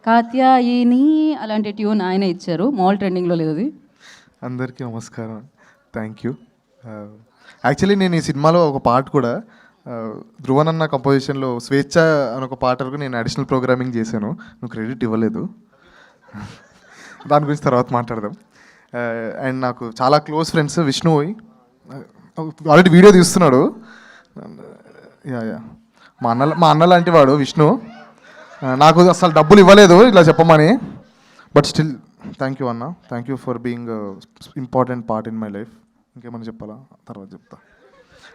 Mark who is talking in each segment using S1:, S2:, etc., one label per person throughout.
S1: కాత్యాయిని అలాంటి ట్యూన్ ఆయన ఇచ్చారు. మాల్ ట్రెండింగ్లో లేదు అది.
S2: అందరికీ నమస్కారం. Thank you. యాక్చువల్లీ నేను ఈ సినిమాలో ఒక పాట కూడా ధ్రువన్ అన్న కంపోజిషన్లో స్వేచ్ఛ అని ఒక పాట వరకు నేను అడిషనల్ ప్రోగ్రామింగ్ చేశాను. నువ్వు క్రెడిట్ ఇవ్వలేదు. దాని గురించి తర్వాత మాట్లాడదాం. అండ్ నాకు చాలా close friends Vishnu already video తీస్తున్నాడు. యా మా అన్న లాంటి వాడు విష్ణు. నాకు అసలు డబ్బులు ఇవ్వలేదు ఇలా చెప్పమని, బట్ స్టిల్ థ్యాంక్ యూ అన్న. Thank you for being important part in my life. ఇంకేమైనా చెప్పాలా తర్వాత చెప్తా.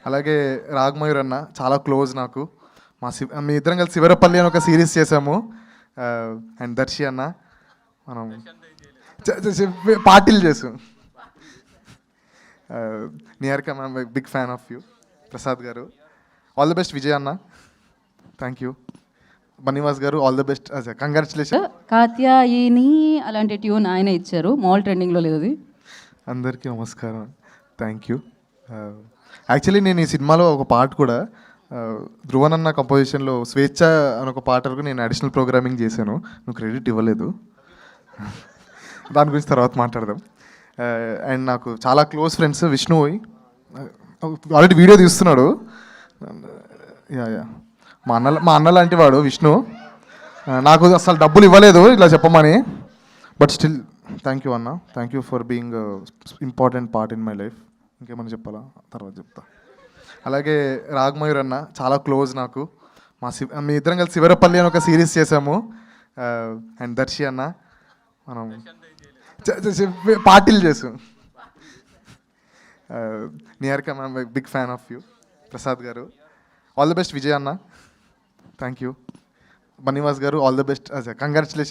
S2: అలాగే రాగ్మయూర్ అన్న చాలా క్లోజ్ నాకు. మీ ఇద్దరం కలిసి శివరపల్లి అని ఒక సిరీస్ చేసాము. అండ్ దర్శి అన్న మనం పార్టీలు చేసాం. నియర్కా ma'am big fan of you. Prasad garu all the best. Vijay అన్న థ్యాంక్ యూ. బనివాస్ garu all the best. Congratulation.
S1: Katyayani అలాంటి ట్యూన్ ఆయన ఇచ్చారు. మాల్ ట్రెండింగ్లో లేదు అది.
S2: అందరికీ నమస్కారం. Thank you. యాక్చువల్లీ నేను ఈ సినిమాలో ఒక పాట కూడా ధ్రువన్ అన్న కంపోజిషన్లో స్వేచ్ఛ అని ఒక పాట వరకు నేను అడిషనల్ ప్రోగ్రామింగ్ చేశాను. నువ్వు క్రెడిట్ ఇవ్వలేదు. దాని గురించి తర్వాత మాట్లాడదాం. అండ్ నాకు చాలా close friends Vishnu already video తీస్తున్నాడు. యా మా అన్న లాంటి వాడు విష్ణు. నాకు అసలు డబ్బులు ఇవ్వలేదు ఇలా చెప్పమని, బట్ స్టిల్ థ్యాంక్ యూ అన్న. Thank you for being important part in my life. ఇంకేమైనా చెప్పాలా తర్వాత చెప్తా. అలాగే రాగ్మయూర్ అన్న చాలా క్లోజ్ నాకు. మీ ఇద్దరం కలిసి శివరపల్లి అని ఒక సిరీస్ చేసాము. అండ్ దర్శి అన్న మనం పార్టీలు చేసాం. నియర్కా ma'am big fan of you. Prasad garu all the best. Vijay అన్న థ్యాంక్ యూ. బనివాస్ garu all the best. Congratulation.